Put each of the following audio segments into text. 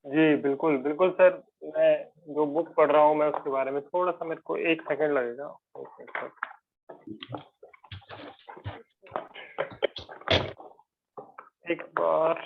जी, बिल्कुल, बिल्कुल सर। मैं जो बुक पढ़ रहा हूँ मैं उसके बारे में थोड़ा-सा मेरे को 1 सेकंड लगेगा। 1 मिनट सर। एक बार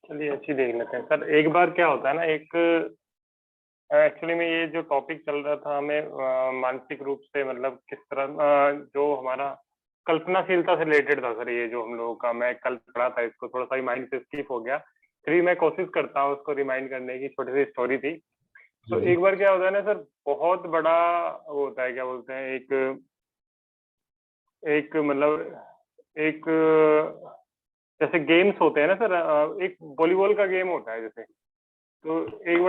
चलिए अच्छी देख लेते हैं। सर एक बार क्या होता है ना, एक एक्चुअली में ये जो टॉपिक चल रहा था हमें मानसिक रूप से मतलब किस तरह जो हमारा कल्पनाशीलता से रिलेटेड था सर, ये जो हम लोगों का मैं कल पढ़ा था इसको थोड़ा-सा माइंड से स्किप हो गया। फिर भी मैं कोशिश करता हूँ उसको रिमाइंड करने की, छोटी-सी स्टोरी थी। तो जी, एक बार क्या होता है ना सर, बहुत बड़ा वो होता है, क्या बोलते हैं, एक एक मतलब एक जैसे गेम्स होते हैं ना सर, एक वॉलीबॉल का गेम होता है जैसे। तो एक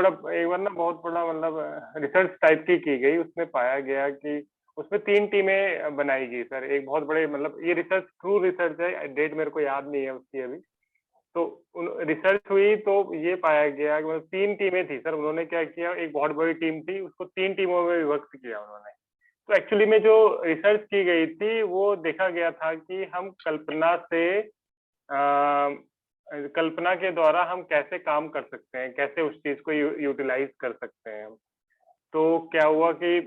बार ना बहुत बड़ा मतलब रिसर्च टाइप की गई, उसमें पाया गया कि उसमें 3 टीमें बनाई गई सर। एक बहुत बड़े मतलब ये रिसर्च ट्रू रिसर्च है, डेट मेरे को याद नहीं है उसकी अभी। तो उन रिसर्च हुई तो ये पाया गया कि मतलब 3 टीमें थी सर। उन्होंने क्या किया, एक बहुत बड़ी टीम थी, उसको 3 टीमों में विभक्त किया उन्होंने। तो एक्चुअली में जो रिसर्च की गई थी वो देखा गया था कि हम कल्पना के द्वारा हम कैसे काम कर सकते हैं, कैसे उस चीज़ को यूटिलाइज़ कर सकते हैं हम। तो क्या हुआ कि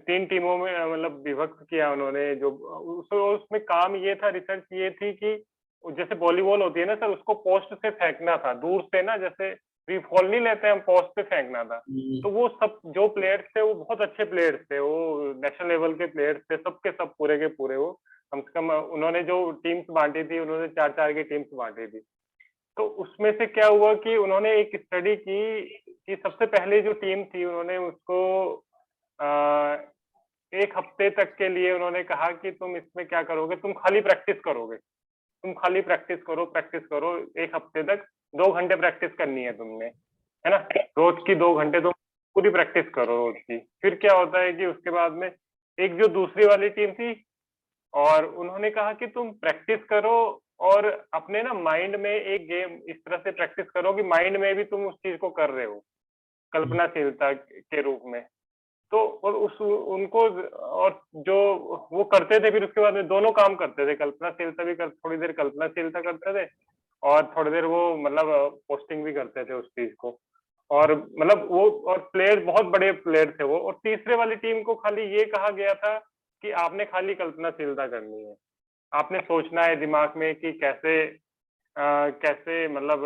3 टीमों में मतलब विभक्त किया उन्होंने। जो उसमें काम ये था, रिसर्च ये थी कि जैसे वॉलीबॉल होती है ना सर, उसको पोस्ट से फेंकना था, दूर से ना, जैसे फ्री फॉल नहीं लेते हम, पोस्ट पे फेंकना था। हुँ, तो वो सब जो प्लेयर्स थे वो बहुत अच्छे प्लेयर्स थे, वो नेशनल लेवल के प्लेयर्स थे, सब के सब पूरे के पूरे वो। कम से कम उन्होंने जो टीम्स बाँटी थी, उन्होंने 4-4 की टीम्स बाँटी थी। तो उसमें से क्या हुआ कि उन्होंने एक स्टडी की कि सबसे पहले जो टीम थी उन्होंने उसको अ, 1 हफ्ते तक के लिए उन्होंने कहा कि तुम इसमें क्या करोगे, तुम खाली प्रैक्टिस करोगे। तुम खाली प्रैक्टिस करो 1 हफ्ते तक, 2 घंटे प्रैक्टिस करनी है तुमने, है ना? रोज़ की 2 घंटे तुम पूरी प्रैक्टिस करो रोज़ की। फिर क्या होता है कि उसके बाद में एक जो दूसरी वाली टीम थी, और उन्होंने कहा कि तुम प्रैक्टिस करो और अपने ना माइंड में एक गेम इस तरह से प्रैक्टिस करो कि माइंड में भी तुम उस चीज़ को कर रहे हो, हुँ, कल्पनाशीलता के रूप में। तो और उस उनको और जो वो करते थे, फिर उसके बाद में दोनों काम करते थे, कल्पनाशीलता भी कर थोड़ी देर कल्पनाशीलता करते थे और थोड़ी देर वो मतलब पोस्टिंग भी करते थे उस चीज़ को। और मतलब वो और प्लेयर बहुत बड़े प्लेयर थे वो। और तीसरे वाली टीम को खाली ये कहा गया था कि आपने खाली कल्पनाशीलता करनी है। आपने सोचना है दिमाग में कि कैसे मतलब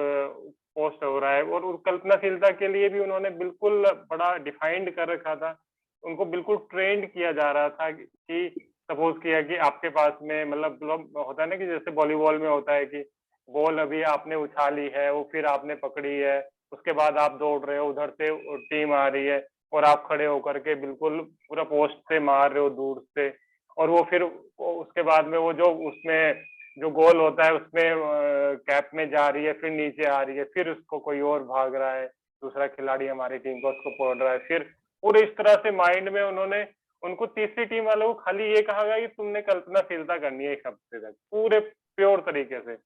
पोस्ट हो रहा है। और उस कल्पनाशीलता के लिए भी उन्होंने बिल्कुल बड़ा डिफाइंड कर रखा था। उनको बिल्कुल ट्रेंड किया जा रहा था कि सपोज़ किया कि आपके पास में मतलब होता है ना कि जैसे वॉलीबॉल में होता है कि बॉल अभी आपने उछाली है, वो फिर आपने पकड़ी है, उसके बाद आप दौड़ रहे हो, उधर से टीम आ रही है और आप खड़े होकर के बिल्कुल पूरा पोस्ट से मार रहे हो दूर से। और वो फिर उसके बाद में वो जो उसमें जो गोल होता है उसमें कैप में जा रही है, फिर नीचे आ रही है, फिर उसको कोई और भाग रहा है, दूसरा खिलाड़ी हमारी टीम का उसको पकड़ रहा है। फिर पूरे इस तरह से माइंड में उन्होंने उनको तीसरी टीम वालों को खाली ये कहा गया कि तुमने कल्पनाशीलता करनी है 1 हफ्ते तक, पूरे प्योर तरीके से।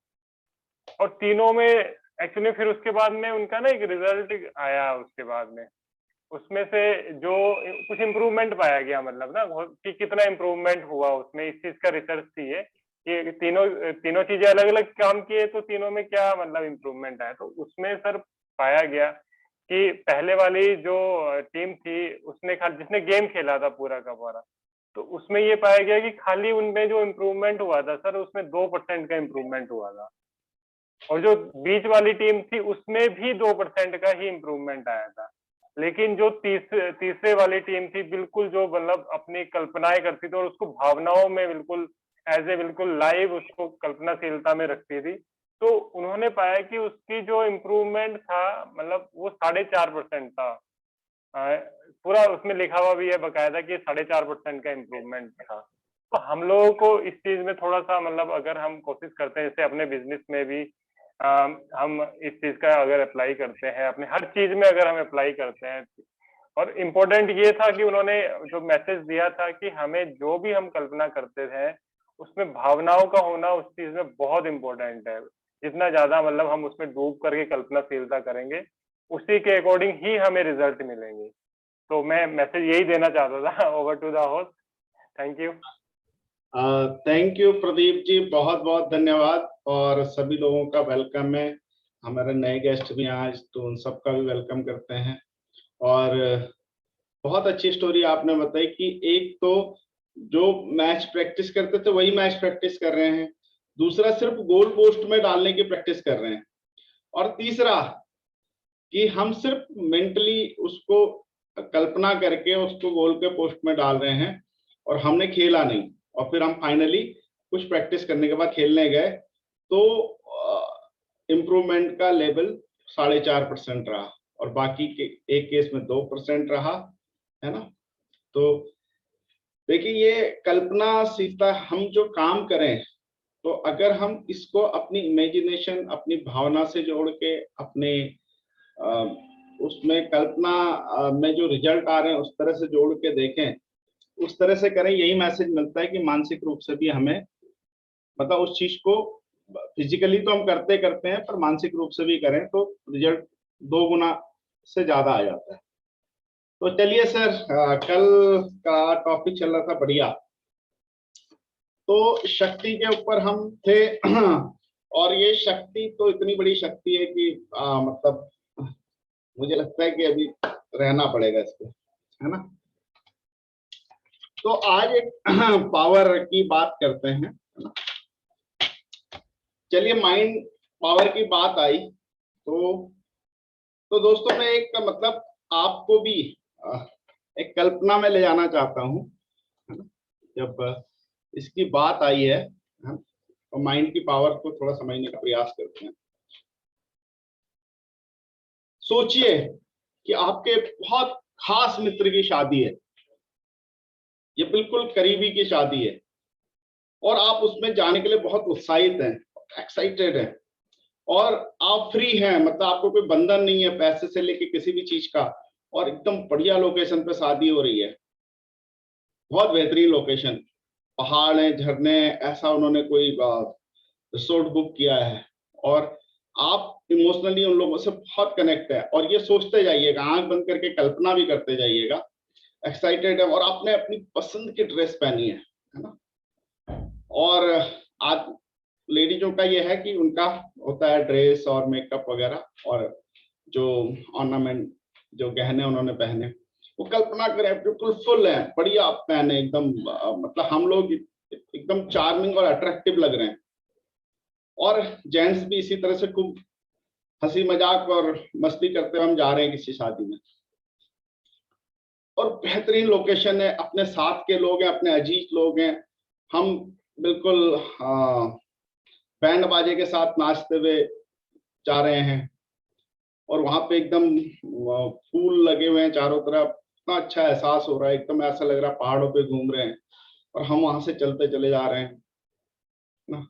और तीनों में एक्चुअली फिर उसके बाद में उनका ना एक रिजल्ट आया उसके बाद में। उसमें से जो कुछ इम्प्रूवमेंट पाया गया, मतलब ना बहुत कि कितना इम्प्रूवमेंट हुआ उसमें, इस चीज़ का रिसर्च थी ये, कि तीनों तीनों चीज़ें अलग-अलग काम किए तो तीनों में क्या मतलब इम्प्रूवमेंट आया। तो उसमें सर पाया गया कि पहले वाली जो टीम थी उसने खा जिसने गेम खेला था पूरा का पूरा, तो उसमें ये पाया गया कि खाली उनमें जो इम्प्रूवमेंट हुआ था सर, उसमें 2% का इम्प्रूवमेंट हुआ था। और जो बीच वाली टीम थी उसमें भी 2% का ही इम्प्रूवमेंट आया था। लेकिन जो तीसरे वाली टीम थी, बिल्कुल जो मतलब अपनी कल्पनाएँ करती थी और उसको भावनाओं में बिल्कुल बिल्कुल लाइव उसको कल्पनाशीलता में रखती थी। तो उन्होंने पाया कि उसकी जो इम्प्रूवमेंट था मतलब वो 4.5% था। अ, पूरा उसमें लिखा हुआ भी है बाकायदा कि 4.5% का इम्प्रूवमेंट था। तो हम लोगों को इस चीज़ में थोड़ा-सा मतलब अगर हम कोशिश करते हैं जैसे अपने बिज़नेस में भी अ, हम इस चीज़ का अगर अप्लाई करते हैं, अपने हर चीज़ में अगर हम अप्लाई करते हैं। और इम्पोर्टेंट ये था कि उन्होंने जो मैसेज दिया था कि हमें जो भी हम कल्पना करते हैं, उसमें भावनाओं का होना उस चीज़ में बहुत इम्पोर्टेंट है। जितना ज्यादा मतलब हम उसमें डूब करके कल्पनाशीलता करेंगे, उसी के अकॉर्डिंग ही हमें रिजल्ट मिलेंगे। तो मैं मैसेज यही देना चाहता था। Over to the host. Thank you. Thank you Pradeep ji, बहुत बहुत धन्यवाद। और सभी लोगों का वेलकम है, हमारे नए गेस्ट भी आज, तो उन सबका भी वेलकम करते हैं। और बहुत अच्छी स्टोरी आपने बताई कि एक तो जो मैच प्रैक्टिस करते थे वही मैच प्रैक्टिस कर रहे हैं, दूसरा सिर्फ गोल पोस्ट में डालने की प्रैक्टिस कर रहे हैं, और तीसरा कि हम सिर्फ मेंटली उसको कल्पना करके उसको गोल के पोस्ट में डाल रहे हैं और हमने खेला नहीं। और फिर हम फाइनली कुछ प्रैक्टिस करने के बाद खेलने गए तो इम्प्रूवमेंट का लेवल 4.5% रहा और बाकी के एक केस में 2% रहा, है ना। तो देखिए, ये कल्पनाशीलता, हम जो काम करें तो अगर हम इसको अपनी इमेजिनेशन, अपनी भावना से जोड़ के, अपने उसमें कल्पना में जो रिजल्ट आ रहे हैं उस तरह से जोड़ के देखें, उस तरह से करें, यही मैसेज मिलता है कि मानसिक रूप से भी हमें, मतलब उस चीज को फिजिकली तो हम करते करते हैं पर मानसिक रूप से भी करें तो रिजल्ट 2 गुना से ज्यादा आ जाता है। तो चलिए सर, कल का टॉपिक चल रहा था बढ़िया, तो शक्ति के ऊपर हम थे। और ये शक्ति तो इतनी बड़ी शक्ति है कि मतलब मुझे लगता है कि अभी रहना पड़ेगा इस पे, है ना। तो आज एक पावर की बात करते हैं, है ना। चलिए, माइंड पावर की बात आई तो दोस्तों मैं एक मतलब आपको भी एक कल्पना में ले जाना चाहता हूँ, है ना। जब इसकी बात आई है, तो माइंड की पावर को थोड़ा समझने का प्रयास करते हैं। सोचिए कि आपके बहुत खास मित्र की शादी है, ये बिल्कुल करीबी की शादी है, और आप उसमें जाने के लिए बहुत उत्साहित हैं, एक्साइटेड हैं, और आप फ्री हैं, मतलब आपको कोई बंधन नहीं है पैसे से लेके किसी भी चीज का, और एकदम बढ़िया लोकेशन पे शादी हो रही है, बहुत बेहतरीन लोकेशन, पहाड़ है, झरने, ऐसा उन्होंने कोई रिसोर्ट बुक किया है, और आप इमोशनली उन लोगों से बहुत कनेक्ट है, और ये सोचते जाइएगा, आंख बंद करके कल्पना भी करते जाइएगा, एक्साइटेड है, और आपने अपनी पसंद की ड्रेस पहनी है ना। और आज लेडीजों का ये है कि उनका होता है ड्रेस और मेकअप वगैरह, और जो ऑर्नामेंट, जो गहने उन्होंने पहने, वो कल्पना करें बिल्कुल फुल है, बढ़िया पहने एकदम, मतलब हम लोग एकदम चार्मिंग और अट्रैक्टिव लग रहे हैं, और जेंट्स भी इसी तरह से खूब हंसी मजाक और मस्ती करते हुए हम जा रहे हैं किसी शादी में, और बेहतरीन लोकेशन है, अपने साथ के लोग हैं, अपने अजीज लोग हैं, हम बिल्कुल बैंड बाजे के साथ नाचते हुए जा रहे हैं, और वहां पे एकदम फूल लगे हुए हैं चारों तरफ, इतना अच्छा एहसास हो रहा है, एकदम ऐसा लग रहा है पहाड़ों पे घूम रहे हैं, और हम वहां से चलते चले जा रहे हैं ना,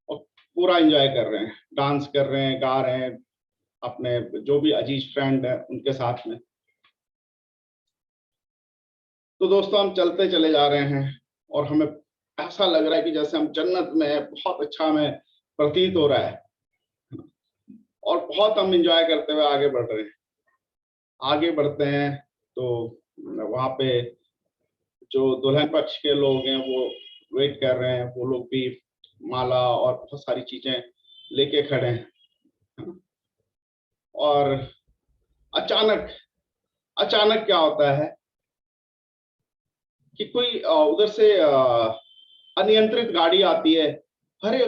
और पूरा एंजॉय कर रहे हैं, डांस कर रहे हैं, गा रहे हैं, अपने जो भी अजीज फ्रेंड है उनके साथ में। तो दोस्तों, हम चलते चले जा रहे हैं और हमें ऐसा लग रहा है कि जैसे हम जन्नत में है, बहुत अच्छा हमें प्रतीत हो रहा है, और बहुत हम एंजॉय करते हुए आगे बढ़ रहे हैं। आगे बढ़ते हैं तो वहां पे जो दुल्हन पक्ष के लोग हैं वो वेट कर रहे हैं, वो लोग भी माला और बहुत सारी चीजें लेके खड़े हैं, और अचानक अचानक क्या होता है कि कोई उधर से अनियंत्रित गाड़ी आती है। अरे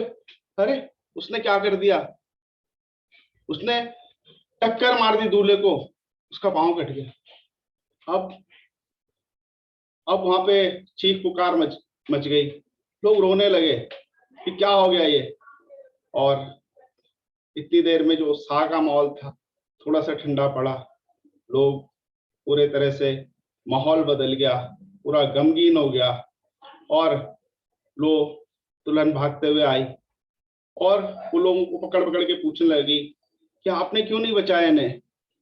अरे, उसने क्या कर दिया, उसने टक्कर मार दी दूल्हे को, उसका पांव कट गया। अब वहां पे चीख पुकार मच गई, लोग रोने लगे कि क्या हो गया ये, और इतनी देर में जो उत्साह का माहौल था थोड़ा सा ठंडा पड़ा, लोग पूरे तरह से, माहौल बदल गया, पूरा गमगीन हो गया, और लोग दुल्हन भागते हुए आई, और वो लोगों को पकड़ पकड़ के पूछने लगी कि आपने क्यों नहीं बचाया इन्हें,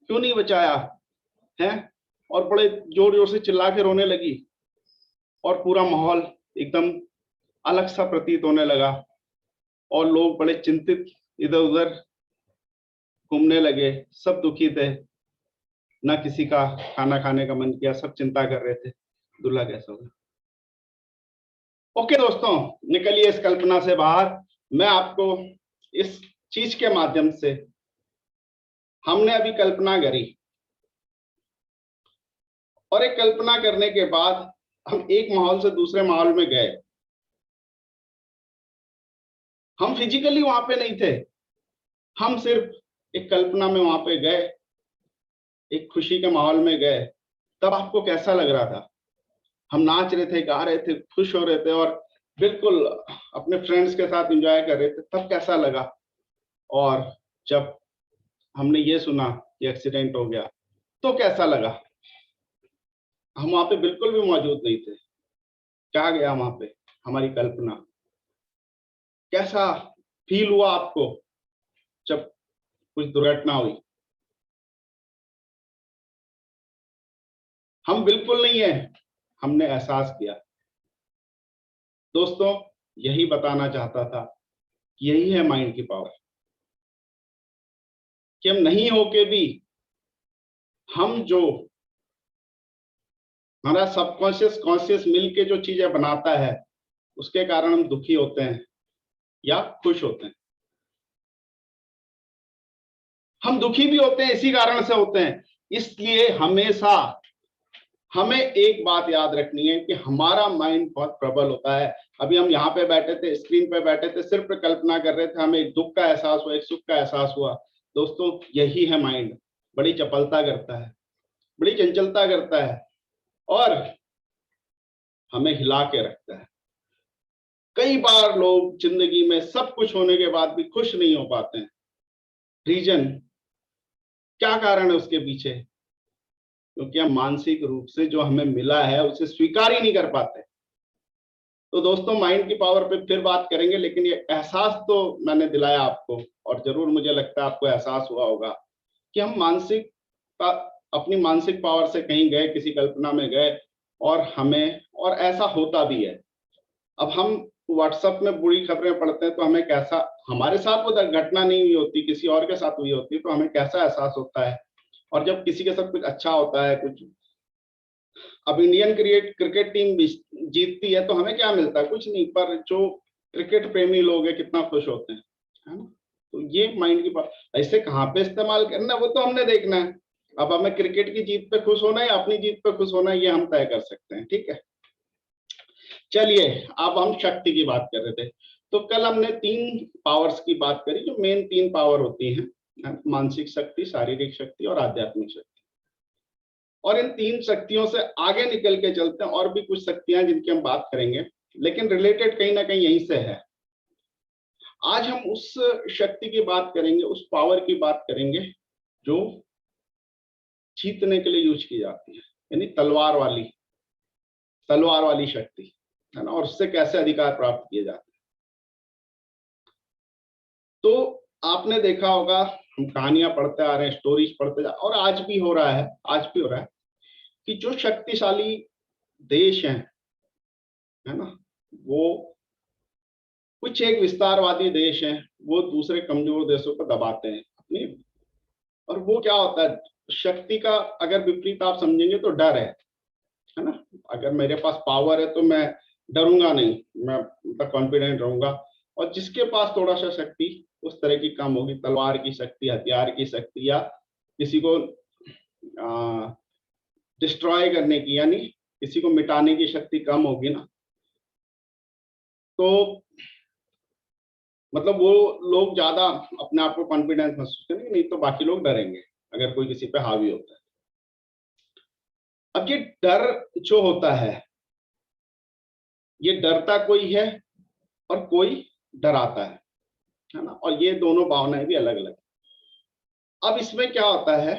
क्यों नहीं बचाया है, और बड़े जोर जोर से चिल्ला के रोने लगी, और पूरा माहौल एकदम अलग सा प्रतीत होने लगा। और लोग बड़े चिंतित इधर उधर घूमने लगे, सब दुखी थे, ना किसी का खाना खाने का मन किया, सब चिंता कर रहे थे दूल्हा कैसा होगा। ओके दोस्तों, निकलिए इस कल्पना से बाहर। मैं आपको इस चीज के माध्यम से, हमने अभी कल्पना करी और एक कल्पना करने के बाद हम एक माहौल से दूसरे माहौल में गए। हम फिजिकली वहां पे नहीं थे, हम सिर्फ एक कल्पना में वहां पे गए, एक खुशी के माहौल में गए। तब आपको कैसा लग रहा था? हम नाच रहे थे, गा रहे थे, खुश हो रहे थे और बिल्कुल अपने फ्रेंड्स के साथ एंजॉय कर रहे थे। तब कैसा लगा? और जब हमने ये सुना कि एक्सीडेंट हो गया तो कैसा लगा? हम वहां पे बिल्कुल भी मौजूद नहीं थे। क्या गया वहां पे? हमारी कल्पना। कैसा फील हुआ आपको जब कुछ दुर्घटना हुई? हम बिल्कुल नहीं है, हमने एहसास किया। दोस्तों, यही बताना चाहता था कि यही है माइंड की पावर, कि हम नहीं होके भी हम जो हमारा सबकॉन्शियस कॉन्शियस मिलके जो चीजें बनाता है, उसके कारण हम दुखी होते हैं या खुश होते हैं। हम दुखी भी होते हैं इसी कारण से होते हैं। इसलिए हमेशा हमें एक बात याद रखनी है कि हमारा माइंड बहुत प्रबल होता है। अभी हम यहाँ पे बैठे थे, स्क्रीन पे बैठे थे, सिर्फ कल्पना कर रहे थे, हमें एक दुख का एहसास हुआ, एक सुख का एहसास हुआ। दोस्तों, यही है माइंड। बड़ी चपलता करता है, बड़ी चंचलता करता है और हमें हिला के रखता है। कई बार लोग जिंदगी में सब कुछ होने के बाद भी खुश नहीं हो पाते हैं। रीजन क्या? कारण है उसके पीछे? क्योंकि हम मानसिक रूप से जो हमें मिला है उसे स्वीकार ही नहीं कर पाते। तो दोस्तों, माइंड की पावर पे फिर बात करेंगे, लेकिन ये एहसास तो मैंने दिलाया आपको और जरूर मुझे लगता है आपको एहसास हुआ होगा कि हम अपनी मानसिक पावर से कहीं गए, किसी कल्पना में गए और हमें, और ऐसा होता भी है। अब हम व्हाट्सएप में बुरी खबरें पढ़ते हैं तो हमें कैसा, हमारे साथ वो घटना नहीं हुई होती, किसी और के साथ हुई होती है, तो हमें कैसा एहसास होता है। और जब किसी के साथ कुछ अच्छा होता है, कुछ, अब इंडियन क्रिकेट टीम जीतती है तो हमें क्या मिलता है? कुछ नहीं, पर जो क्रिकेट प्रेमी लोग हैं कितना खुश होते हैं, है ना? तो ये माइंड की बात, ऐसे कहाँ पे इस्तेमाल करना वो तो हमने देखना है। अब हमें क्रिकेट की जीत पे खुश होना है या अपनी जीत पे खुश होना है, ये हम तय कर सकते हैं। ठीक है, चलिए अब हम शक्ति की बात कर रहे थे। तो कल हमने 3 पावर्स की बात करी, जो मेन 3 पावर होती हैं, मानसिक शक्ति, शारीरिक शक्ति और आध्यात्मिक शक्ति। और इन 3 शक्तियों से आगे निकल के चलते हैं, और भी कुछ शक्तियां जिनकी हम बात करेंगे, लेकिन रिलेटेड कहीं ना कहीं यहीं से है। आज हम उस शक्ति की बात करेंगे, उस पावर की बात करेंगे जो जीतने के लिए यूज की जाती है, यानी तलवार वाली शक्ति, है ना? और उससे कैसे अधिकार प्राप्त किए जाते हैं। तो आपने देखा होगा, हम कहानियां पढ़ते आ रहे हैं, स्टोरीज पढ़ते जा, और आज भी हो रहा है कि जो शक्तिशाली देश हैं, है ना, वो कुछ एक विस्तारवादी देश हैं, वो दूसरे कमजोर देशों को दबाते हैं अपनी। और वो क्या होता है, शक्ति का अगर विपरीत आप समझेंगे तो डर है ना? अगर मेरे पास पावर है तो मैं डरूंगा नहीं, मैं मतलब कॉन्फिडेंट रहूंगा। और जिसके पास थोड़ा सा शक्ति उस तरह की कम होगी, तलवार की शक्ति, हथियार की शक्ति, या किसी को डिस्ट्रॉय करने की, यानी किसी को मिटाने की शक्ति कम होगी ना, तो मतलब वो लोग ज्यादा अपने आप को कॉन्फिडेंस महसूस करेंगे, नहीं तो बाकी लोग डरेंगे अगर कोई किसी पे हावी होता है। अब ये डर जो होता है, ये डरता कोई है और कोई डराता है ना? और ये दोनों भावनाएं भी अलग अलग। अब इसमें क्या होता है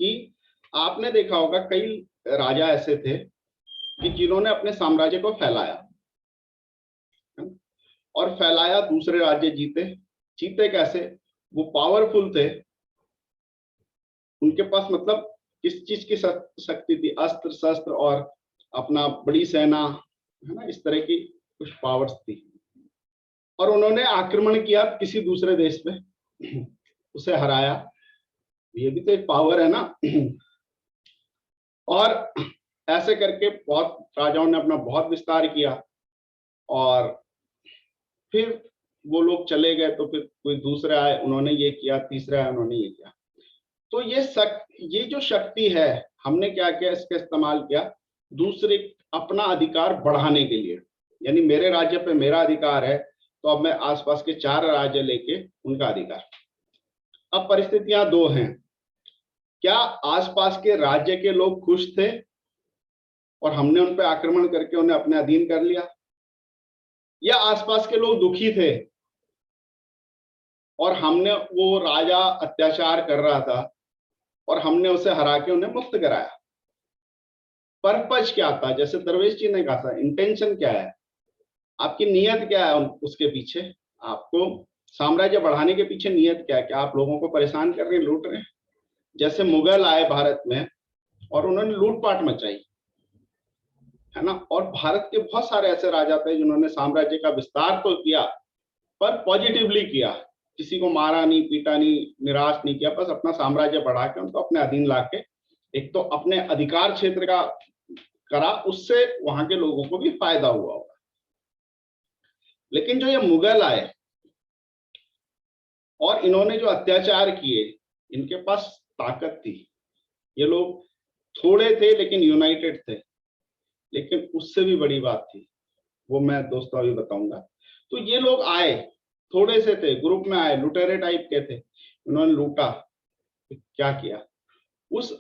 कि आपने देखा होगा कई राजा ऐसे थे कि जिन्होंने अपने साम्राज्य को फैलाया, और फैलाया, दूसरे राज्य जीते कैसे? वो पावरफुल थे, उनके पास मतलब किस चीज की शक्ति थी? अस्त्र शस्त्र और अपना बड़ी सेना, है ना? इस तरह की कुछ पावर्स थी। और उन्होंने आक्रमण किया किसी दूसरे देश पे, उसे हराया। ये भी तो एक पावर है ना। और ऐसे करके बहुत राजाओं ने अपना बहुत विस्तार किया, और फिर वो लोग चले गए तो फिर कोई दूसरे आए, उन्होंने ये किया, तीसरे आए, उन्होंने ये किया। तो ये जो शक्ति है, हमने क्या किया, इसका इस्तेमाल किया दूसरे अपना अधिकार बढ़ाने के लिए। यानी मेरे राज्य पे मेरा अधिकार है, तो अब मैं आसपास के 4 राज्य लेके उनका अधिकार। अब परिस्थितियां दो हैं, क्या आसपास के राज्य के लोग खुश थे और हमने उन पर आक्रमण करके उन्हें अपने अधीन कर लिया, या आसपास के लोग दुखी थे और हमने, वो राजा अत्याचार कर रहा था और हमने उसे हरा के उन्हें मुक्त कराया। पर्पज क्या था, जैसे दरवेश जी ने कहा था, इंटेंशन क्या है, आपकी नीयत क्या है उसके पीछे, आपको साम्राज्य बढ़ाने के पीछे नीयत क्या है, क्या आप लोगों को परेशान कर रहे हैं, लूट रहे हैं। जैसे मुगल आए भारत में और उन्होंने लूटपाट मचाई, है ना, और भारत के बहुत सारे ऐसे राजा थे जिन्होंने साम्राज्य का विस्तार तो किया पर पॉजिटिवली किया, किसी को मारा नहीं, पीटा नहीं, निराश नहीं किया, बस अपना साम्राज्य बढ़ा के उनको अपने अधीन लाके एक तो अपने अधिकार क्षेत्र का करा, उससे वहां के लोगों को भी फायदा हुआ होगा। लेकिन जो ये मुगल आए और इन्होंने जो अत्याचार किए, इनके पास ताकत थी, ये लोग थोड़े थे लेकिन यूनाइटेड थे। लेकिन उससे भी बड़ी बात थी, वो मैं दोस्तों अभी बताऊंगा। तो ये लोग आए, थोड़े से थे, ग्रुप में आए, लुटेरे टाइप के थे, उन्होंने लूटा, क्या किया, उस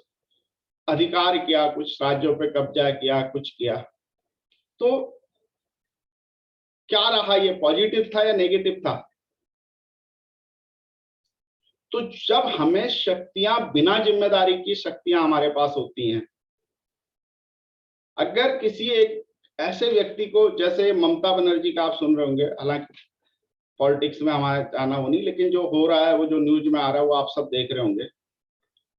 अधिकार किया, कुछ राज्यों पे कब्जा किया, कुछ किया। तो क्या रहा, ये पॉजिटिव था या नेगेटिव था? तो जब हमें शक्तियां, बिना जिम्मेदारी की शक्तियां हमारे पास होती हैं, अगर किसी एक ऐसे व्यक्ति को, जैसे ममता बनर्जी का आप सुन रहे होंगे, हालांकि पॉलिटिक्स में हमारा जाना वो नहीं, लेकिन जो हो रहा है, वो जो न्यूज में आ रहा है, वो आप सब देख रहे होंगे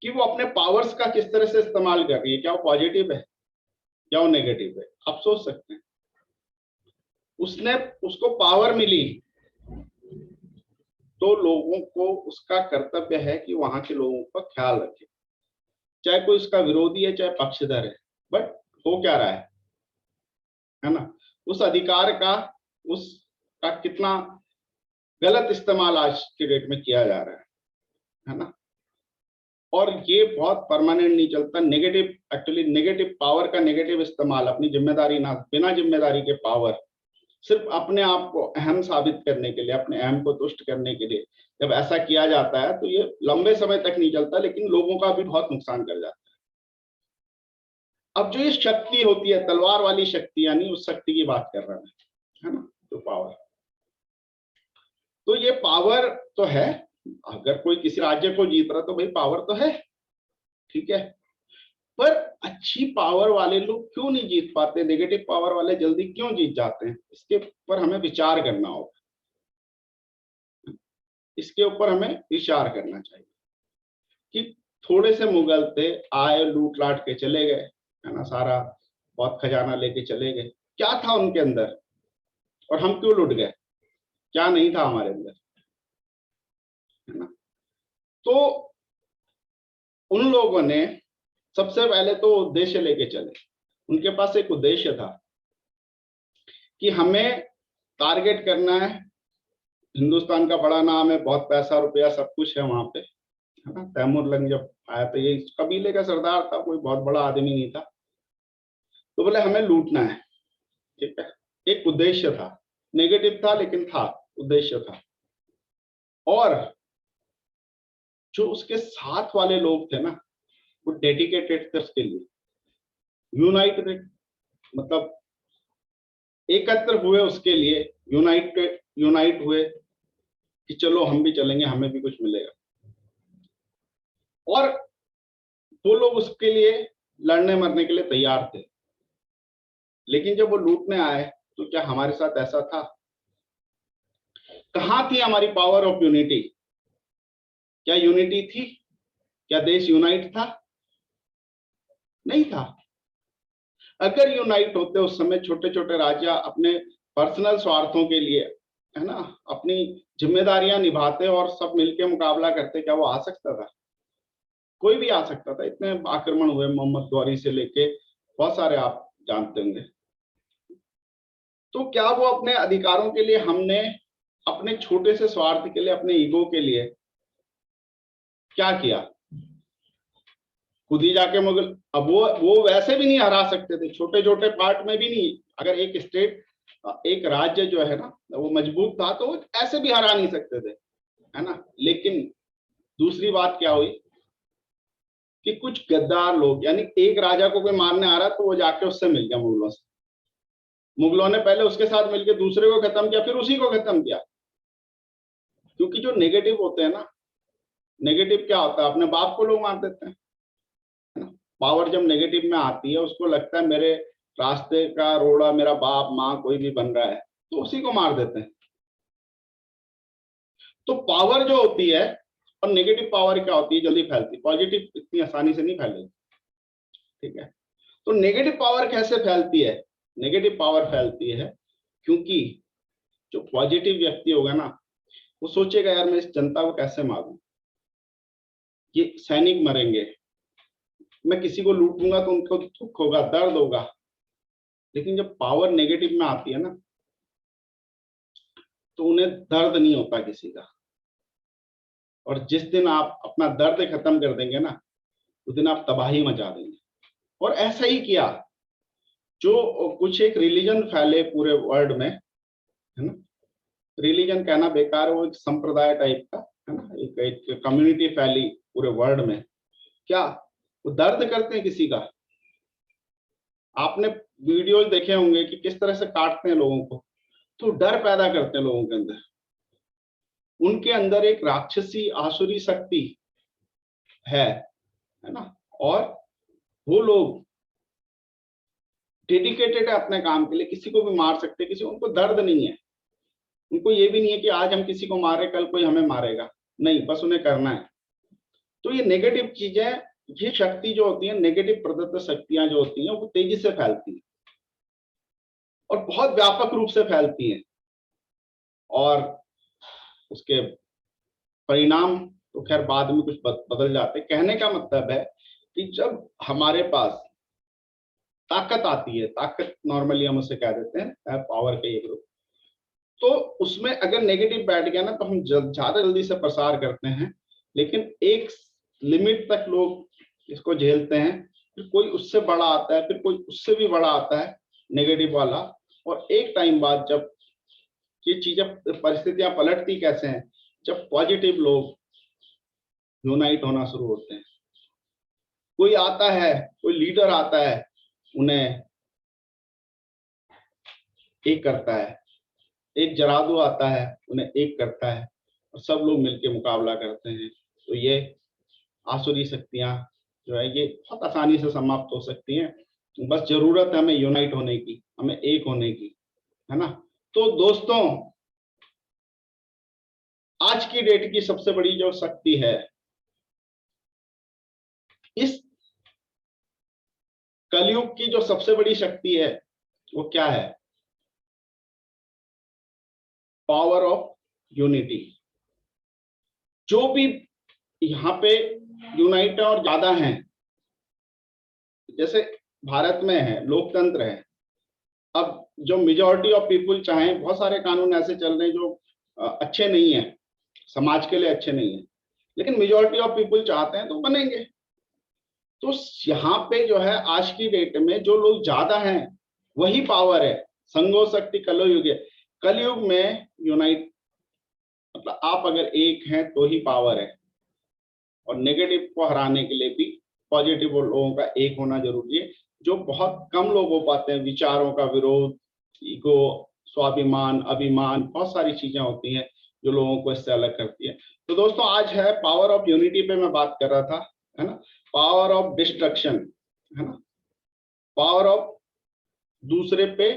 कि वो अपने पावर्स का किस तरह से इस्तेमाल कर रही है। क्या वो पॉजिटिव है, क्या वो नेगेटिव है? आप सोच सकते हैं। उसको पावर मिली तो लोगों को उसका कर्तव्य है कि वहां के लोगों का ख्याल रखे, चाहे कोई उसका विरोधी है, चाहे पक्षधर है। बट हो क्या रहा है ना, उस अधिकार का, उसका कितना गलत इस्तेमाल आज के डेट में किया जा रहा है ना। और ये बहुत परमानेंट नहीं चलता। नेगेटिव, एक्चुअली नेगेटिव पावर का नेगेटिव इस्तेमाल, अपनी जिम्मेदारी ना, बिना जिम्मेदारी के पावर, सिर्फ अपने आप को अहम साबित करने के लिए, अपने अहम को तुष्ट करने के लिए जब ऐसा किया जाता है, तो ये लंबे समय तक नहीं चलता, लेकिन लोगों का भी बहुत नुकसान कर जाता है। अब जो ये शक्ति होती है, तलवार वाली शक्ति, यानी उस शक्ति की बात कर रहा है ना, तो पावर, तो ये पावर तो है। अगर कोई किसी राज्य को जीत रहा तो भाई पावर तो है, ठीक है, पर अच्छी पावर वाले लोग क्यों नहीं जीत पाते, नेगेटिव पावर वाले जल्दी क्यों जीत जाते हैं, इसके ऊपर हमें विचार करना होगा। इसके ऊपर हमें विचार करना चाहिए कि थोड़े से मुगल थे, आए, लूट लाट के चले गए, है ना, सारा बहुत खजाना लेके चले गए, क्या था उनके अंदर और हम क्यों लुट गए, क्या नहीं था हमारे अंदर, है ना। तो उन लोगों ने सबसे पहले तो उद्देश्य लेके चले, उनके पास एक उद्देश्य था कि हमें टारगेट करना है, हिंदुस्तान का बड़ा नाम है, बहुत पैसा रुपया सब कुछ है वहां पे, है ना। तैमूर लंग जब आया तो ये कबीले का सरदार था, कोई बहुत बड़ा आदमी नहीं था, तो बोले हमें लूटना है, ठीक है। एक उद्देश्य था, नेगेटिव था लेकिन था, उद्देश्य था। और जो उसके साथ वाले लोग थे ना, वो डेडिकेटेड थे उसके लिए, यूनाइटेड, मतलब एकत्र हुए उसके लिए, यूनाइट हुए कि चलो हम भी चलेंगे, हमें भी कुछ मिलेगा। और वो लोग उसके लिए लड़ने मरने के लिए तैयार थे। लेकिन जब वो लूटने आए तो क्या हमारे साथ ऐसा था? कहां थी हमारी पावर ऑफ यूनिटी? क्या यूनिटी थी? क्या देश यूनाइट था? नहीं था। अगर यूनाइट होते उस समय, छोटे छोटे राज्य अपने पर्सनल स्वार्थों के लिए है ना, अपनी जिम्मेदारियां निभाते और सब मिलके मुकाबला करते, क्या वो आ सकता था? कोई भी आ सकता था। इतने आक्रमण हुए मोहम्मद गौरी से लेके बहुत सारे, आप जानते होंगे। तो क्या वो अपने अधिकारों के लिए, हमने अपने छोटे से स्वार्थ के लिए, अपने ईगो के लिए क्या किया? खुद ही जाके मुगल, अब वो वैसे भी नहीं हरा सकते थे, छोटे छोटे पार्ट में भी नहीं। अगर एक स्टेट, एक राज्य जो है ना वो मजबूत था तो वो ऐसे भी हरा नहीं सकते थे, है ना। लेकिन दूसरी बात क्या हुई कि कुछ गद्दार लोग, यानी एक राजा को कोई मारने आ रहा तो वो जाके उससे मिल गया मुगलों से। मुगलों ने पहले उसके साथ मिलकर दूसरे को खत्म किया, फिर उसी को खत्म किया। क्योंकि जो नेगेटिव होते हैं ना, नेगेटिव क्या होता है, अपने बाप को लोग मार देते हैं, है ना। पावर जब नेगेटिव में आती है, उसको लगता है मेरे रास्ते का रोड़ा मेरा बाप माँ कोई भी बन रहा है, तो उसी को मार देते हैं। तो पावर जो होती है, और नेगेटिव पावर क्या होती है, जल्दी फैलती, पॉजिटिव इतनी आसानी से नहीं फैलेगी, ठीक है। तो नेगेटिव पावर कैसे फैलती है? नेगेटिव पावर फैलती है क्योंकि जो पॉजिटिव व्यक्ति होगा ना, वो सोचेगा यार मैं इस जनता को कैसे मारूं, ये सैनिक मरेंगे, मैं किसी को लूटूंगा तो उनको दुख होगा, दर्द होगा। लेकिन जब पावर नेगेटिव में आती है ना, तो उन्हें दर्द नहीं होता किसी का। और जिस दिन आप अपना दर्द खत्म कर देंगे ना, उस दिन आप तबाही मचा देंगे। और ऐसा ही किया। जो कुछ एक रिलीजन फैले पूरे वर्ल्ड में, है ना, रिलीजन कहना बेकार है, वो एक संप्रदाय टाइप का, है ना, एक कम्युनिटी फैली पूरे वर्ल्ड में। क्या वो दर्द करते हैं किसी का? आपने वीडियोज देखे होंगे कि किस तरह से काटते हैं लोगों को, तो डर पैदा करते हैं लोगों के अंदर। उनके अंदर एक राक्षसी आसुरी शक्ति है ना। और वो लोग डेडिकेटेड है अपने काम के लिए, किसी को भी मार सकते, किसी उनको दर्द नहीं है। उनको ये भी नहीं है कि आज हम किसी को मारे कल कोई हमें मारेगा, नहीं, बस उन्हें करना है। तो ये नेगेटिव चीजें, ये शक्ति जो होती है, नेगेटिव प्रदत्त शक्तियां जो होती हैं, वो तेजी से फैलती हैं और बहुत व्यापक रूप से फैलती हैं। और उसके परिणाम तो खैर बाद में कुछ बदल जाते। कहने का मतलब है कि जब हमारे पास ताकत आती है, ताकत नॉर्मली हम उसे कह देते हैं पावर का एक रूप, तो उसमें अगर नेगेटिव बैठ गया ना, तो हम ज्यादा जल्दी से प्रसार करते हैं। लेकिन एक लिमिट तक लोग इसको झेलते हैं, फिर कोई उससे बड़ा आता है, फिर कोई उससे भी बड़ा आता है नेगेटिव वाला। और एक टाइम बाद जब ये चीजें, परिस्थितियां पलटती कैसे हैं, जब पॉजिटिव लोग यूनाइट होना शुरू होते हैं। कोई आता है, कोई लीडर आता है, उन्हें एक करता है, एक जरादू आता है, उन्हें एक करता है, और सब लोग मिलकर मुकाबला करते हैं। तो ये आसुरी शक्तियां जो है, ये बहुत आसानी से समाप्त हो सकती हैं। बस जरूरत है हमें यूनाइट होने की, हमें एक होने की, है ना। तो दोस्तों, आज की डेट की सबसे बड़ी जो शक्ति है, इस कलयुग की जो सबसे बड़ी शक्ति है, वो क्या है? Power of unity. जो भी यहाँ पे यूनाइट और ज्यादा हैं, जैसे भारत में है, लोकतंत्र है। अब जो मेजॉरिटी ऑफ पीपुल चाहें, बहुत सारे कानून ऐसे चल रहे हैं जो अच्छे नहीं है, समाज के लिए अच्छे नहीं है, लेकिन मेजॉरिटी ऑफ पीपुल चाहते हैं तो बनेंगे। तो यहाँ पे जो है, आज की डेट में जो लोग ज्यादा हैं वही पावर है। संगो शक्ति कलयुग है। कलयुग में यूनाइट मतलब आप अगर एक हैं तो ही पावर है। और नेगेटिव को हराने के लिए भी पॉजिटिव लोगों का एक होना जरूरी है, जो बहुत कम लोग हो पाते हैं। विचारों का विरोध, ईगो, स्वाभिमान, अभिमान, बहुत सारी चीजें होती हैं जो लोगों को इससे अलग करती है। तो दोस्तों, आज है पावर ऑफ यूनिटी पे मैं बात कर रहा था, है ना। पावर ऑफ डिस्ट्रक्शन, है ना, पावर ऑफ दूसरे पे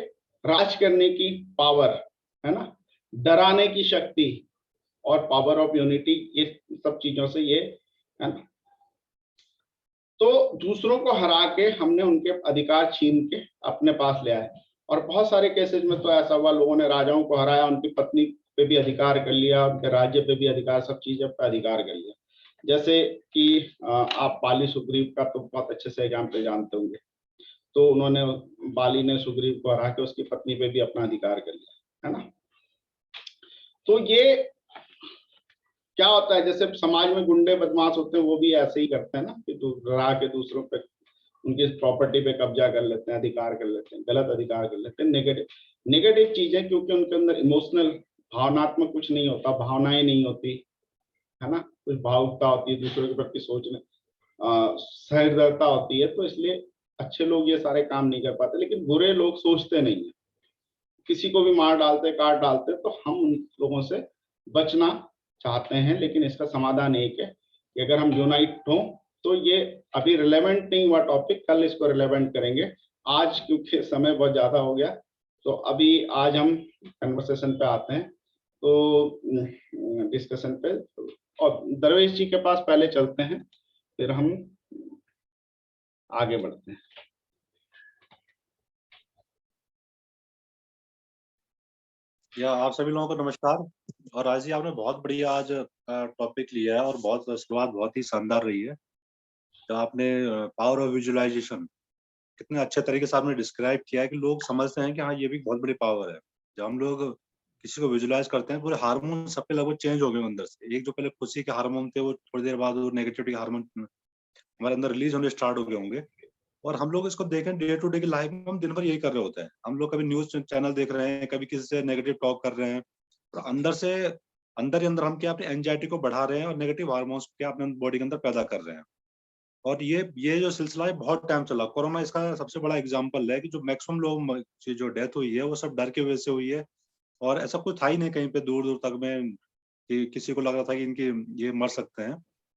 राज करने की पावर, है ना, डराने की शक्ति, और पावर ऑफ यूनिटी, ये सब चीजों से ये, है ना। तो दूसरों को हरा के हमने उनके अधिकार छीन के अपने पास ले आए। और बहुत सारे केसेस में तो ऐसा हुआ, लोगों ने राजाओं को हराया, उनकी पत्नी पे भी अधिकार कर लिया, उनके राज्य पे भी अधिकार, सब चीजों पे अधिकार कर लिया। जैसे कि आप बाली सुग्रीव का तो बहुत अच्छे से एग्जाम्पल जानते होंगे। तो उन्होंने, बाली ने सुग्रीव को हरा के उसकी पत्नी पे भी अपना अधिकार कर लिया, है ना। तो ये क्या होता है, जैसे समाज में गुंडे बदमाश होते हैं, वो भी ऐसे ही करते हैं ना, कि डरा के दूसरों पे, उनकी प्रॉपर्टी पे कब्जा कर लेते हैं, अधिकार कर लेते हैं, गलत अधिकार कर लेते हैं, नेगेटिव नेगेटिव चीजें, क्योंकि उनके अंदर इमोशनल, भावनात्मक कुछ नहीं होता, भावनाएं नहीं होती, है ना, कुछ भावुकता होती है, दूसरों के प्रति सोचने, सहृदयता होती है। तो इसलिए अच्छे लोग ये सारे काम नहीं कर पाते, लेकिन बुरे लोग सोचते नहीं है, किसी को भी मार डालते, काट डालते। तो हम उन लोगों से बचना चाहते हैं, लेकिन इसका समाधान एक है कि अगर हम यूनाइट हों तो ये अभी रिलेवेंट नहीं हुआ टॉपिक, कल इसको रिलेवेंट करेंगे। आज क्योंकि समय बहुत ज्यादा हो गया, तो अभी आज हम कन्वर्सेशन पे आते हैं, तो डिस्कशन पे। और दरवेश जी के पास पहले चलते हैं, फिर हम आगे बढ़ते हैं। या आप सभी लोगों को नमस्कार। और आज ही आपने बहुत बढ़िया आज टॉपिक लिया है, और शुरुआत बहुत ही शानदार रही है। तो आपने पावर ऑफ विजुअलाइजेशन कितने अच्छे तरीके से आपने डिस्क्राइब किया है कि लोग समझते हैं कि हाँ, ये भी बहुत बड़ी पावर है। जब हम लोग किसी को विजुअलाइज करते हैं, पूरे हार्मोन सबके लगभग चेंज हो गए अंदर से। एक जो पहले खुशी के हार्मोन थे, वो थोड़ी देर बाद वो नेगेटिविटी के हार्मोन हमारे अंदर रिलीज होने स्टार्ट हो गए होंगे। और हम लोग इसको देखें डे टू डे की लाइफ में, हम दिन भर यही कर रहे होते हैं। हम लोग कभी न्यूज चैनल देख रहे हैं, कभी किसी से नेगेटिव टॉक कर रहे हैं, और अंदर ही अंदर हम क्या अपनी एंजाइटी को बढ़ा रहे हैं और नेगेटिव हार्मोन्स क्या अपने बॉडी के अंदर पैदा कर रहे हैं। और ये जो सिलसिला है बहुत टाइम चला। कोरोना इसका सबसे बड़ा एग्जाम्पल है कि जो मैक्सिमम लोग जो डेथ हुई है वो सब डर की वजह से हुई है। और ऐसा कुछ था ही नहीं कहीं पे दूर दूर तक में कि किसी को लग रहा था कि इनकी ये मर सकते हैं,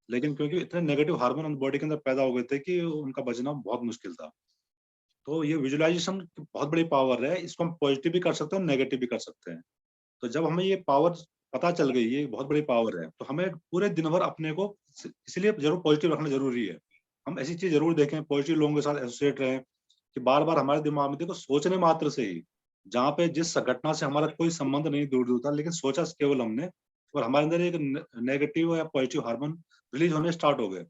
लेकिन क्योंकि इतने नेगेटिव हार्मोन बॉडी के अंदर पैदा हो गए थे कि उनका बचना बहुत मुश्किल था। तो ये विजुअलाइजेशन बहुत बड़ी पावर है, इसको हम पॉजिटिव भी कर सकते हैं और नेगेटिव भी कर सकते हैं। तो जब हमें ये पावर पता चल गई, ये बहुत बड़ी पावर है, तो हमें पूरे दिन भर अपने को इसलिए जरूर पॉजिटिव रखना जरूरी है। हम ऐसी चीज जरूर देखें, पॉजिटिव लोगों के साथ एसोसिएट रहें, कि बार बार हमारे दिमाग में देखो सोचने मात्र से ही, जहाँ पे जिस घटना से हमारा कोई संबंध नहीं दूर दूर था, लेकिन सोचा केवल हमने, और हमारे अंदर एक नेगेटिव या पॉजिटिव हार्मोन रिलीज होने स्टार्ट हो गए।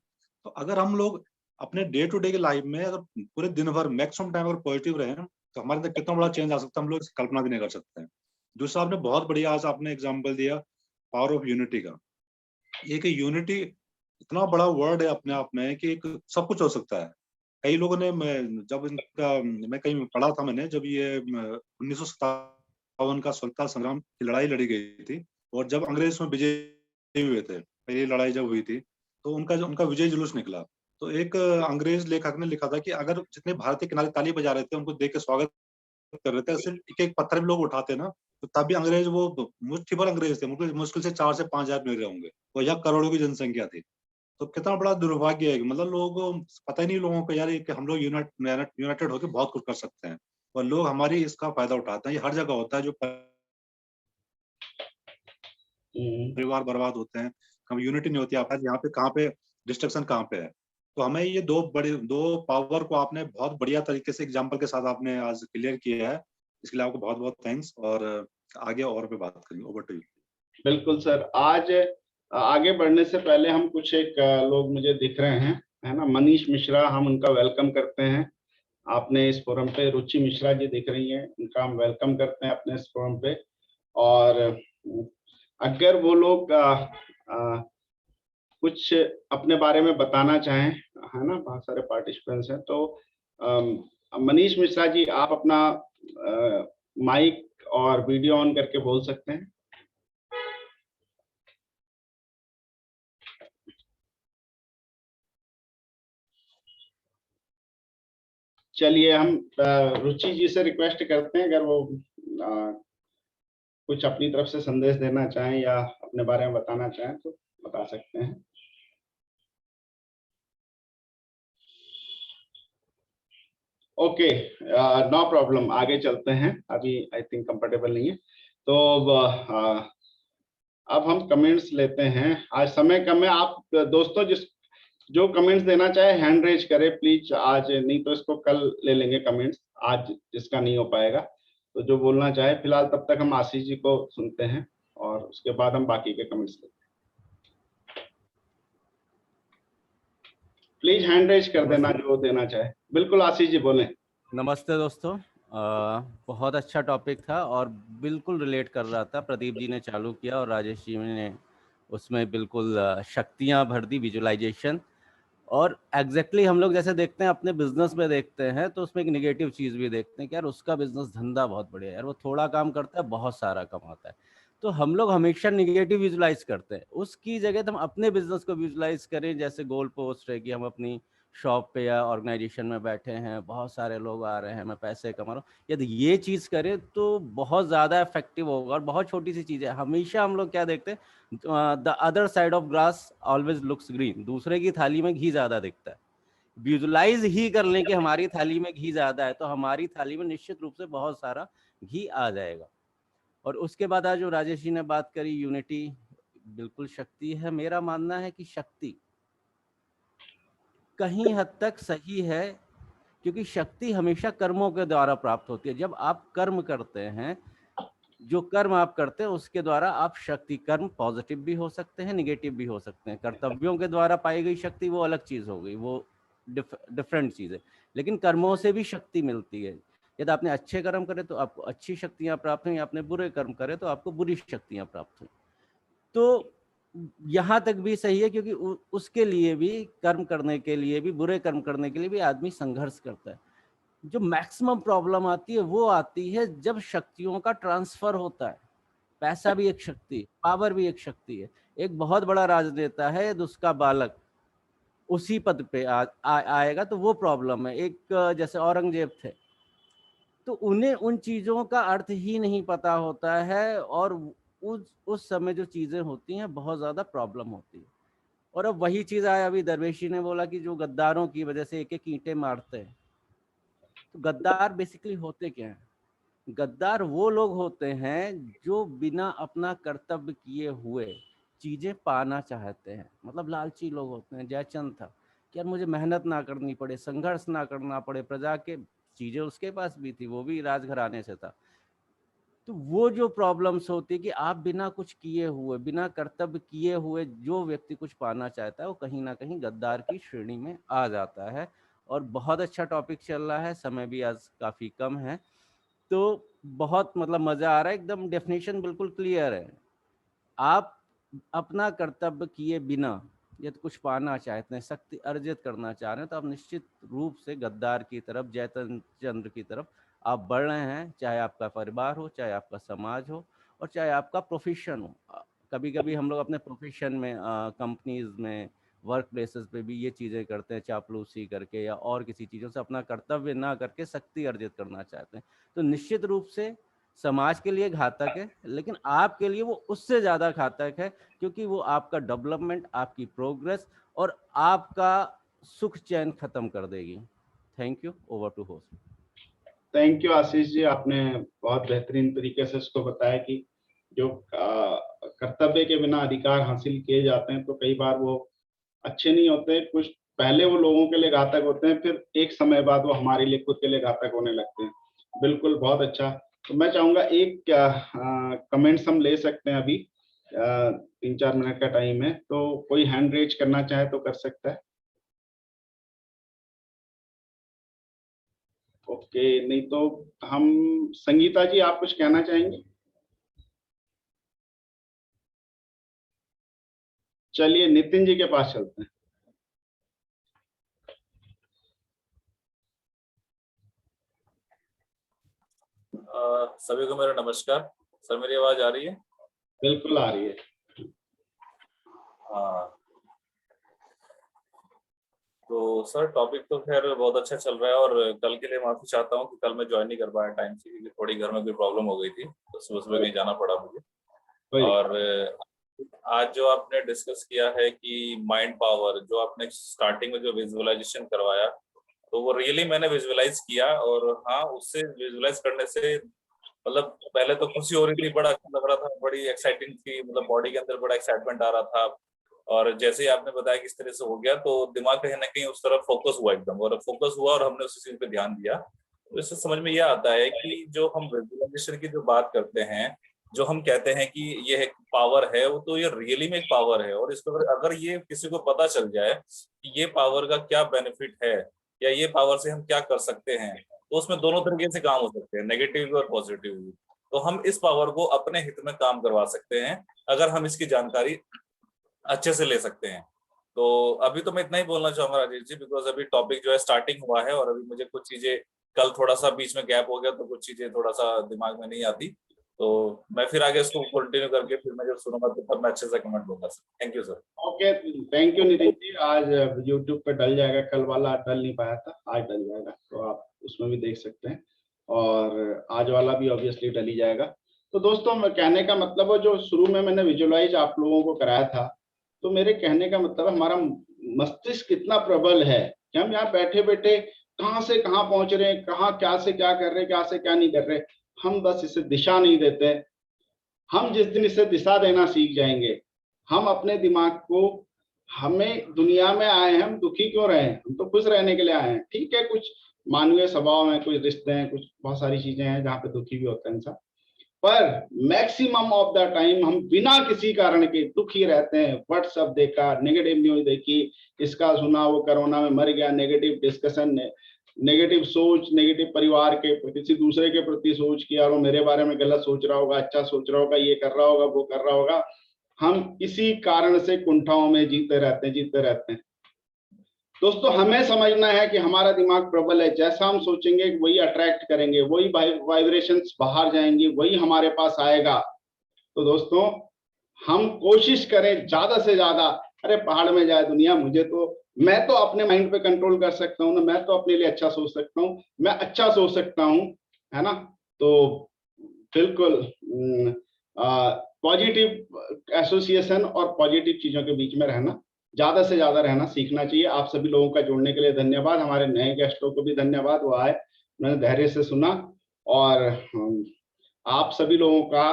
तो अगर हम लोग अपने डे टू डे की लाइफ में अगर पूरे दिन भर मैक्सिमम टाइम अगर पॉजिटिव रहे, तो हमारे अंदर कितना बड़ा चेंज आ सकता है, हम लोग कल्पना भी नहीं कर सकते हैं। दूसरा, आपने बहुत बढ़िया आज आपने एग्जाम्पल दिया पावर ऑफ यूनिटी का। एक यूनिटी इतना बड़ा वर्ड है अपने आप में कि एक सब कुछ हो सकता है। कई लोगों ने, मैं कहीं पढ़ा था मैंने, जब ये 1957 का स्वतंत्रता संग्राम की लड़ाई लड़ी गई थी, और जब अंग्रेज में विजय हुए थे, पहली लड़ाई जब हुई थी, तो उनका विजय जुलूस निकला। तो एक अंग्रेज लेखक ने लिखा था कि अगर जितने भारतीय किनारे ताली बजा रहे थे, उनको देख के स्वागत कर रहे थे, सिर्फ एक एक पत्थर भी लोग उठाते ना, तो तब भी अंग्रेज, वो मुट्ठी भर अंग्रेज थे, मुश्किल से 4 से 5 हजार मिल रहे होंगे, और यहाँ करोड़ों की जनसंख्या थी। तो कितना बड़ा दुर्भाग्य है कि मतलब लोग, पता ही नहीं लोगों को यार कि हम लोग यूनाइटेड होकर बहुत कुछ कर सकते हैं, और लोग हमारी इसका फायदा उठाते हैं। ये हर जगह होता है, जो परिवार बर्बाद होते हैं, कभी यूनिटी नहीं होती। आप यहाँ पे कहाँ पे डिस्ट्रक्शन कहाँ पे है। तो हमें ये दो पावर को आपने बहुत बढ़िया तरीके से एग्जाम्पल के साथ आपने आज क्लियर किया है। इसके लिए आपको बहुत बहुत थैंक्स, और आगे और भी बात करेंगे। Over to you. बिल्कुल सर। आज आगे बढ़ने से पहले हम कुछ एक लोग मुझे दिख रहे हैं, है ना, मनीष मिश्रा, हम उनका वेलकम करते हैं आपने इस फोरम पे। रुचि मिश्रा जी दिख रही हैं, उनका हम वेलकम करते हैं अपने इस फोरम पे। और अगर वो लोग कुछ अपने बारे में बताना चाहें, है ना, बहुत सारे पार्टिसिपेंट्स हैं, तो मनीष मिश्रा जी, आप अपना माइक और वीडियो ऑन करके बोल सकते हैं। चलिए, हम रुचि जी से रिक्वेस्ट करते हैं, अगर वो कुछ अपनी तरफ से संदेश देना चाहें या अपने बारे में बताना चाहें तो बता सकते हैं। ओके, नो प्रॉब्लम, आगे चलते हैं, अभी आई थिंक कंफर्टेबल नहीं है। तो अब हम कमेंट्स लेते हैं, आज समय कम है। आप दोस्तों जो कमेंट्स देना चाहे हैंड रेज करें प्लीज आज, नहीं तो इसको कल ले लेंगे कमेंट्स, आज जिसका नहीं हो पाएगा। तो जो बोलना चाहे फिलहाल, तब तक हम आशीष जी को सुनते हैं और उसके बाद हम बाकी के कमेंट्स लेते हैं। प्लीज हैंड रेज कर देना जो देना चाहे। बिल्कुल आशीष जी बोलें। नमस्ते दोस्तों, बहुत अच्छा टॉपिक था और बिल्कुल रिलेट कर रहा था। प्रदीप जी ने चालू किया और राजेश जी ने उसमें बिल्कुल शक्तियां भर दी, विजुअलाइजेशन। और एग्जैक्टली हम लोग जैसे देखते हैं अपने बिजनेस में देखते हैं तो उसमें एक नेगेटिव चीज़ भी देखते हैं कि यार उसका बिजनेस धंधा बहुत बढ़िया है, यार वो थोड़ा काम करता है बहुत सारा कमाता है। तो हम लोग हमेशा नेगेटिव विजुलाइज करते हैं, उसकी जगह तो हम अपने बिजनेस को विजुलाइज करें। जैसे गोल पोस्ट है कि हम अपनी शॉप पे या ऑर्गेनाइजेशन में बैठे हैं, बहुत सारे लोग आ रहे हैं, मैं पैसे कमा रहा हूँ। यदि ये चीज़ करें तो बहुत ज़्यादा इफेक्टिव होगा। और बहुत छोटी सी चीज़ है, हमेशा हम लोग क्या देखते हैं, the other side of grass always looks green, दूसरे की थाली में घी ज़्यादा दिखता है। विजुलाइज ही कर लें कि हमारी थाली में घी ज़्यादा है तो हमारी थाली में निश्चित रूप से बहुत सारा घी आ जाएगा। और उसके बाद आज जो राजेश जी ने बात करी, यूनिटी बिल्कुल शक्ति है। मेरा मानना है कि शक्ति कहीं हद तक सही है, क्योंकि शक्ति हमेशा कर्मों के द्वारा प्राप्त होती है। जब आप कर्म करते हैं, जो कर्म आप करते हैं उसके द्वारा आप शक्ति, कर्म पॉजिटिव भी हो सकते हैं, निगेटिव भी हो सकते हैं। कर्तव्यों के द्वारा पाई गई शक्ति वो अलग चीज हो गई, वो डिफरेंट चीज है। लेकिन कर्मों से भी शक्ति मिलती है। यदि आपने अच्छे कर्म करे तो आपको अच्छी शक्तियां प्राप्त हुई, आपने बुरे कर्म करे तो आपको बुरी शक्तियां प्राप्त हुई। तो यहाँ तक भी सही है, क्योंकि उसके लिए भी, कर्म करने के लिए भी, बुरे कर्म करने के लिए भी आदमी संघर्ष करता है। जो मैक्सिमम प्रॉब्लम आती है वो आती है जब शक्तियों का ट्रांसफर होता है। पैसा भी एक शक्ति, पावर भी एक शक्ति है। एक बहुत बड़ा राजनेता है, यदि उसका बालक उसी पद पे आएगा तो वो प्रॉब्लम है। एक जैसे औरंगजेब थे, तो उन्हें उन चीजों का अर्थ ही नहीं पता होता है और उस समय जो चीजें होती हैं बहुत ज्यादा प्रॉब्लम होती है। और अब वही चीज आया, अभी दरवेशी ने बोला कि जो गद्दारों की वजह से एक एक ईंटें मारते हैं। तो गद्दार बेसिकली होते क्या हैं? गद्दार वो लोग होते हैं जो बिना अपना कर्तव्य किए हुए चीजें पाना चाहते हैं। मतलब लालची लोग होते हैं। जयचंद था कि यार मुझे मेहनत ना करनी पड़े, संघर्ष ना करना पड़े, प्रजा के चीजें उसके पास भी थी, वो भी राजघराने से था। तो वो जो प्रॉब्लम्स होती है कि आप बिना कुछ किए हुए, बिना कर्तव्य किए हुए जो व्यक्ति कुछ पाना चाहता है वो कहीं ना कहीं गद्दार की श्रेणी में आ जाता है। और बहुत अच्छा टॉपिक चल रहा है, समय भी आज काफी कम है, तो बहुत मतलब मजा आ रहा है। एकदम डेफिनेशन बिल्कुल क्लियर है। आप अपना कर्तव्य किए बिना यदि कुछ पाना चाहते हैं, शक्ति अर्जित करना चाह रहे हैं, तो आप निश्चित रूप से गद्दार की तरफ, जयचंद्र की तरफ आप बढ़ रहे हैं। चाहे आपका परिवार हो, चाहे आपका समाज हो, और चाहे आपका प्रोफेशन हो। कभी कभी हम लोग अपने प्रोफेशन में, कंपनीज में, वर्क प्लेसेस पे भी ये चीज़ें करते हैं, चापलूसी करके या और किसी चीज़ों से अपना कर्तव्य ना करके शक्ति अर्जित करना चाहते हैं। तो निश्चित रूप से समाज के लिए घातक है, लेकिन आपके लिए वो उससे ज़्यादा घातक है, क्योंकि वो आपका डेवलपमेंट, आपकी प्रोग्रेस और आपका सुख चैन खत्म कर देगी। Thank you. Over to host. Thank you Ashish ji, आपने बहुत बेहतरीन तरीके से इसको बताया कि जो कर्तव्य के बिना अधिकार हासिल किए जाते हैं तो कई बार वो अच्छे नहीं होते। कुछ पहले वो लोगों के लिए घातक होते हैं, फिर एक समय बाद वो हमारे लिए, खुद के लिए घातक होने लगते हैं। बिल्कुल, बहुत अच्छा। तो मैं चाहूंगा एक कमेंट्स हम ले सकते हैं अभी, 3-4 मिनट का टाइम है, तो कोई हैंड रेज करना चाहे तो कर सकता है। ओके, नहीं तो हम, संगीता जी आप कुछ कहना चाहेंगे? चलिए नितिन जी के पास चलते हैं। सभी को मेरा नमस्कार। सर मेरी आवाज आ रही है? बिल्कुल आ रही है। हाँ, तो सर टॉपिक तो खैर बहुत अच्छा चल रहा है और कल के लिए माफी चाहता हूँ कि कल मैं ज्वाइन नहीं कर पाया टाइम से, क्योंकि थोड़ी घर में कोई प्रॉब्लम हो गई थी तो सुबह सुबह नहीं जाना पड़ा मुझे। और आज जो आपने डिस्कस किया है कि माइंड पावर, जो आपने स्टार्टिंग में जो विजुअलाइजेशन करवाया, तो वो रियली मैंने विजुअलाइज किया। और हाँ, उससे विजुअलाइज करने से मतलब पहले तो खुशी हो रही थी, बड़ा अच्छा लग रहा था, बड़ी एक्साइटिंग थी, मतलब बॉडी के अंदर बड़ा एक्साइटमेंट आ रहा था। और जैसे ही आपने बताया किस तरह से हो गया, तो दिमाग कहीं ना कहीं उस तरफ फोकस हुआ एकदम, और फोकस हुआ और हमने उसी चीज पे ध्यान दिया। तो इससे समझ में यह आता है कि जो हम विजुअलाइजेशन की जो बात करते हैं, जो हम कहते हैं कि ये एक पावर है, वो तो ये रियली में एक पावर है। और इसको अगर ये किसी को पता चल जाए कि ये पावर का क्या बेनिफिट है या ये पावर से हम क्या कर सकते हैं, तो उसमें दोनों तरीके से काम हो सकते हैं, नेगेटिव भी और पॉजिटिव भी। तो हम इस पावर को अपने हित में काम करवा सकते हैं अगर हम इसकी जानकारी अच्छे से ले सकते हैं। तो अभी तो मैं इतना ही बोलना चाहूंगा राजेश जी, बिकॉज अभी टॉपिक जो है स्टार्टिंग हुआ है और अभी मुझे कुछ चीजें, कल थोड़ा सा बीच में गैप हो गया तो कुछ चीजें थोड़ा सा दिमाग में नहीं आती, तो मैं फिर आगे इसको कंटिन्यू करके फिर मैं जब सुनूंगा तो तब मैं अच्छे से कमेंट दूंगा sir. Thank you sir. Okay, thank you Nitin ji. आज यूट्यूब पे डल जाएगा, कल वाला डल नहीं पाया था, आज डल जाएगा, तो आप उसमें भी देख सकते हैं, और आज वाला भी ऑब्वियसली डल ही जाएगा। तो दोस्तों, मैं कहने का मतलब है, जो शुरू में मैंने विजुअलाइज आप लोगों को कराया था, तो मेरे कहने का मतलब हमारा मस्तिष्क कितना प्रबल है कि हम यहाँ बैठे बैठे कहाँ से कहाँ पहुंच रहे हैं, कहाँ क्या से क्या कर रहे हैं, क्या से क्या नहीं कर रहे, हम बस इसे दिशा नहीं देते। हम जिस दिन इसे दिशा देना सीख जाएंगे, हम अपने दिमाग को, हमें दुनिया में आए हैं, हम दुखी क्यों रहे हैं, हम तो खुश रहने के लिए आए हैं। ठीक है, कुछ मानवीय स्वभाव है, कुछ रिश्ते हैं, कुछ बहुत सारी चीजें हैं जहाँ पे दुखी भी होता है इंसान, पर मैक्सिमम ऑफ द टाइम हम बिना किसी कारण के दुखी रहते हैं। व्हाट्सएप देखा, नेगेटिव न्यूज देखी, इसका सुना, वो कोरोना में मर गया, नेगेटिव डिस्कशन, नेगेटिव सोच, नेगेटिव परिवार के किसी दूसरे के प्रति सोच कि यार वो मेरे बारे में गलत सोच रहा होगा, अच्छा सोच रहा होगा, ये कर रहा होगा, वो कर रहा होगा। हम इसी कारण से कुंठाओं में जीते रहते हैं। दोस्तों, हमें समझना है कि हमारा दिमाग प्रबल है, जैसा हम सोचेंगे वही अट्रैक्ट करेंगे, वही वाइब्रेशंस बाहर जाएंगी, वही हमारे पास आएगा। तो दोस्तों, हम कोशिश करें ज्यादा से ज्यादा, अरे पहाड़ में जाए दुनिया, मैं तो अपने माइंड पे कंट्रोल कर सकता हूँ ना, मैं तो अपने लिए अच्छा सोच सकता हूँ, मैं अच्छा सोच सकता हूँ, है ना। तो बिल्कुल पॉजिटिव एसोसिएशन और पॉजिटिव चीजों के बीच में रहना, ज्यादा से ज्यादा रहना सीखना चाहिए। आप सभी लोगों का जुड़ने के लिए धन्यवाद। हमारे नए गेस्टों को भी धन्यवाद, वो आए, मैंने धैर्य से सुना, और आप सभी लोगों का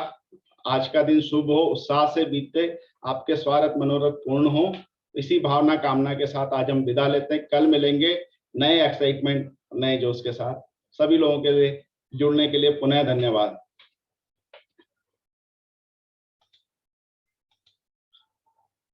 आज का दिन शुभ हो, उत्साह से बीते, आपके स्वार्थ मनोरथ पूर्ण हो, इसी भावना कामना के साथ आज हम विदा लेते हैं। कल मिलेंगे नए एक्साइटमेंट, नए जोश के साथ। सभी लोगों के लिए जुड़ने के लिए पुनः धन्यवाद।